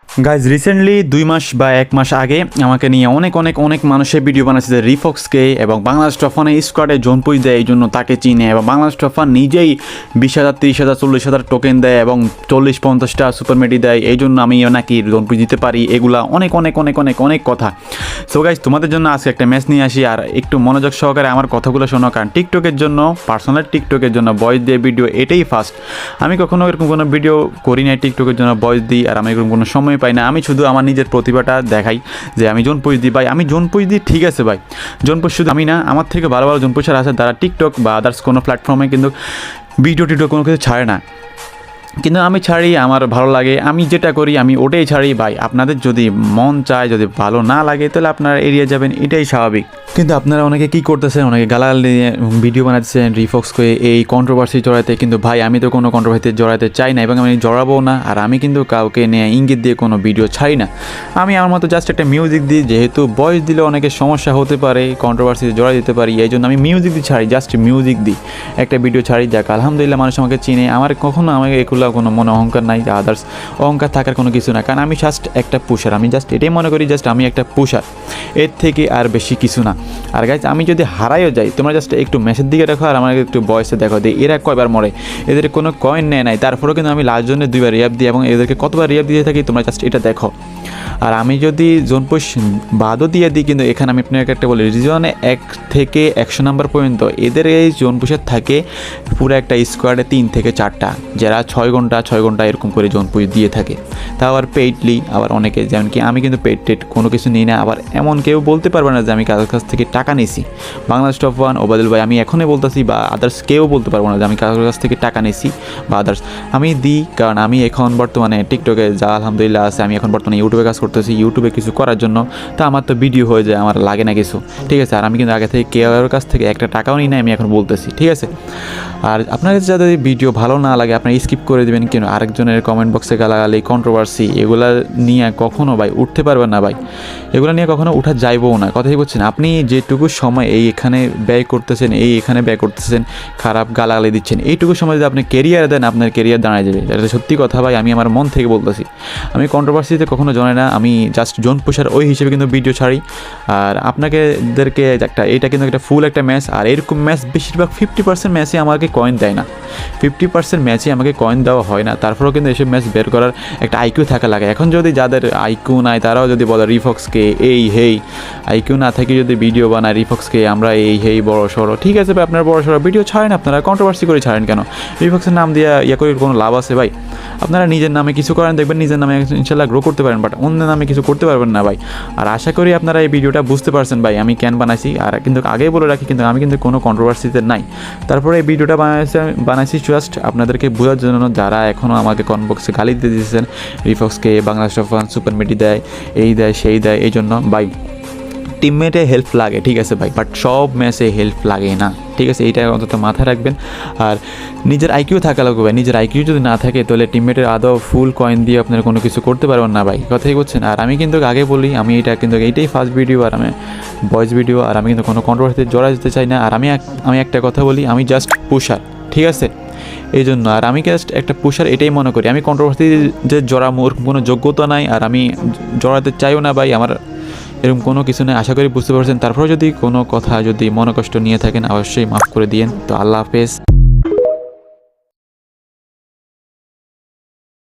Guys recently 2 মাস বা 1 মাস আগে আমাকে নিয়ে অনেক মানুষের ভিডিও বানাচ্ছে যে রিফক্সকে এবং বাংলাদেশ টফানে স্কোয়াডে জোন পুশ দেয়, এই জন্য তাকে চিনে এবং বাংলাদেশ টফান নিজেই 20,000 30,000 40,000 টোকেন দেয় এবং 40-50টা সুপার মেডি দেয়, এই জন্য আমি নাকি জোন পুশ দিতে পারি। এগুলা অনেক কথা। সো গাইজ তোমাদের জন্য আজকে একটা ম্যাচ নিয়ে আসি, আর একটু মনোযোগ সহকারে আমার কথাগুলো শোনো, কারণ টিকটকের জন্য পার্সোনাল টিকটকের জন্য ভয়েস দিয়ে ভিডিও এটাই ফার্স্ট। আমি কখনো এরকম কোনো ভিডিও করি না টিকটকের জন্য ভয়েস দিই, আর আমি এরকম কোনো সময় পাই না। আমি শুধু আমার নিজের প্রতিভাটা দেখাই যে আমি জোন পুশ দিই। ভাই আমি জোন পুশ দিই, ঠিক আছে ভাই, জোন পুশ শুধু আমি না, আমার থেকে ভালো জোন পুশার আছে যারা টিকটক বা আদার্স কোনো প্ল্যাটফর্মে কিন্তু ভিডিও টিডিও কোনো কিছু ছাড়ে না, কিন্তু আমি ছাড়ি, আমার ভালো লাগে, আমি যেটা করি আমি ওটাই ছাড়ি। ভাই আপনাদের যদি মন চায়, যদি ভালো না লাগে তাহলে আপনারা এড়িয়ে যাবেন, এটাই স্বাভাবিক। কিন্তু আপনারা অনেকে কী করতেছেন, অনেকে গালাগাল দিয়ে ভিডিও বানাচ্ছেন রিফক্সকে এই কন্ট্রোভার্সি জড়াতে, কিন্তু ভাই আমি তো কোনো কন্ট্রোভার্সিতে জড়াতে চাই না এবং আমি জড়াবো না। আর আমি কিন্তু কাউকে নিয়ে ইঙ্গিত দিয়ে কোনো ভিডিও ছাড়ি না। আমি আমার মতো জাস্ট একটা মিউজিক দিই, যেহেতু ভয়েস দিলে অনেকে সমস্যা হতে পারে, কন্ট্রোভার্সিতে জড়াই দিতে পারি, এই জন্য আমি মিউজিক দিয়ে ছাড়ি, জাস্ট মিউজিক দিই, একটা ভিডিও ছাড়ি, যাক আলহামদুলিল্লাহ মানুষ আমাকে চিনে। আমার কখনো আমাকে এগুলো কোনো মনে অহংকার নাই, আদার্স অহংকার থাকার কোনো কিছু না, কারণ আমি জাস্ট একটা পুষার, আমি জাস্ট এটাই মনে করি জাস্ট আমি একটা পুষার, এর থেকে আর বেশি কিছু না। আর গাইজ আমি যদি হারাইও যাই, তোমরা জাস্ট একটু ম্যাচের দিকে দেখো আর আমার একটু বয়সে দেখো দিই এরা কয়বার মরে, এদের কোনো কয়েন নেয় নাই, তারপরেও কিন্তু আমি লাস্ট জন্য 2বার রিয়াব দিই এবং এদেরকে কতবার রিয়াব দিয়ে থাকি তোমরা জাস্ট এটা দেখো। আর আমি যদি জোন পুশ বাদও দিয়ে দিই, কিন্তু এখানে আমি আপনাকে একটা বলি, রিজনে 1 থেকে 100 নাম্বার পর্যন্ত এদের এই জোন পুশের থাকে পুরো একটা স্কোয়াডে 3 থেকে 4টা, যারা 6 ঘন্টা এরকম করে জোন পুশ দিয়ে থাকে, তাও আবার পেইডলি। আবার অনেকে যেমন কি আমি কিন্তু পেইড কোনো কিছু নিই না, আবার এমন কেউ বলতে পারবে না যে আমি কারোর কাছ থেকে টাকা নিয়েছি। বাংলাদেশ টপ 1 ওবায়দুল ভাই আমি এখনই বলতেছি, বা আদার্স কেউ বলতে পারবো না যে আমি কারোর কাছ থেকে টাকা নিয়েছি বা আদার্স, আমি দিই, কারণ আমি এখন বর্তমানে টিকটকে যা আলহামদুলিল্লাহ আছে, আমি এখন বর্তমানে ইউটিউবে কাজ করতেছি, ইউটিউবে কিছু করার জন্য, তা আমার তো ভিডিও হয়ে যায়, আমার লাগে না কিছু, ঠিক আছে। আর আমি কিন্তু আগে থেকে কেউর কাছ থেকে একটা টাকাও নিই না, আমি এখন বলতেছি, ঠিক আছে। আর আপনাদের যাদের ভিডিও ভালো না লাগে আপনারা স্কিপ করে দেবেন, কেন আরেকজনের কমেন্ট বক্সে গালাগালি কন্ট্রোভার্সি এগুলা নিয়ে কখনো ভাই উঠতে পারবেন না ভাই, এগুলো নিয়ে কখনো উঠা যাইবও না। কথাই বলছেন, আপনি যেটুকু সময় এখানে ব্যয় করতেছেন, এখানে ব্যয় করতেছেন, খারাপ গালাগালি দিচ্ছেন, এইটুকু সময় যদি আপনি কেরিয়ার দেন আপনার কেরিয়ার দাঁড়ায় যাবে, এটা সত্যি কথা ভাই, আমি আমার মন থেকে বলতেছি। আমি কন্ট্রোভার্সিতে কখনো জানাই না, আমি জাস্ট জোন পুশার ওই হিসেবে কিন্তু ভিডিও ছাড়ি। আর আপনাদেরকে এটা কিন্তু একটা ফুল একটা ম্যাচ, আর এরকম ম্যাচ বেশিরভাগ 50% ম্যাচে আমাকে কয়েন দেয় না, 50% ম্যাচে আমাকে কয়েন দেওয়া হয় না, তারপরেও কিন্তু এসব ম্যাচ বের করার একটা আইকিউ থাকা লাগে। এখন যদি যাদের আইকিউ নাই তারাও যদি বলে রিফক্সকে এই হেই, আইকিউ না থেকে যদি ভিডিও বানায় রিফক্সকে আমরা এই হেই বড় সড়ো, ঠিক আছে ভাই আপনারা বড় সড়ো ভিডিও ছাড়েন, আপনারা কন্ট্রোভার্সি করে ছাড়েন কেন? রিফক্সের নাম দিয়ে করে কোনো লাভ আছে ভাই? আপনারা নিজের নামে কিছু করেন, দেখবেন নিজের নামে ইনশাল্লাহ গ্রো করতে পারেন, বাট অন্যের নামে কিছু করতে পারবেন না ভাই। আর আশা করি আপনারা এই ভিডিওটা বুঝতে পারছেন ভাই আমি কেন বানাইছি। আর কিন্তু আগেই বলে রাখি, কিন্তু আমি কিন্তু কোনো কন্ট্রোভার্সিতে নাই, তারপরে এই ভিডিওটা বানাইছি জাস্ট আপনাদেরকে বোঝার জন্য, যারা এখনও আমাকে কমেন্ট বক্সে গালি দিয়ে দিয়েছেন রিফক্সকে বাংলাদেশ টপ 1 সুপার মেডি দেয়, এই দেয় সেই দেয়, এই জন্য ভাই টিমমেটে হেল্প লাগে, ঠিক আছে ভাই, বাট সব ম্যাচে হেল্প লাগে না, ঠিক আছে, এইটা অন্তত মাথায় রাখবেন। আর নিজের আইকিউ থাকা লাগবে ভাই, নিজের আইকিউ যদি না থাকে তাহলে টিমমেটের আদৌ ফুল কয়েন দিয়ে আপনারা কোনো কিছু করতে পারবেন না ভাই, কথাই বলছেন। আর আমি কিন্তু আগে বলি আমি এইটাই ফার্স্ট ভিডিও, আর আমি ভয়েস ভিডিও, আর আমি কিন্তু কোনো কন্ট্রোভার্সিতে জড়া যেতে চাই না। আর আমি একটা কথা বলি, আমি জাস্ট পুশার, ঠিক আছে, এই জন্য। আর আমি জাস্ট একটা পুশার এটাই মনে করি, আমি কন্ট্রোভার্সি যে জড়ামোর কোনো যোগ্যতা নাই, আর আমি জড়াতে চাইও না ভাই, আমার এরকম কোনো কিছু নেই। আশা করি বুঝতে পারছেন। তারপরেও যদি কোনো কথা যদি মনে কষ্ট নিয়ে থাকেন অবশ্যই মাফ করে দিয়েন। তো আল্লাহ হাফেজ।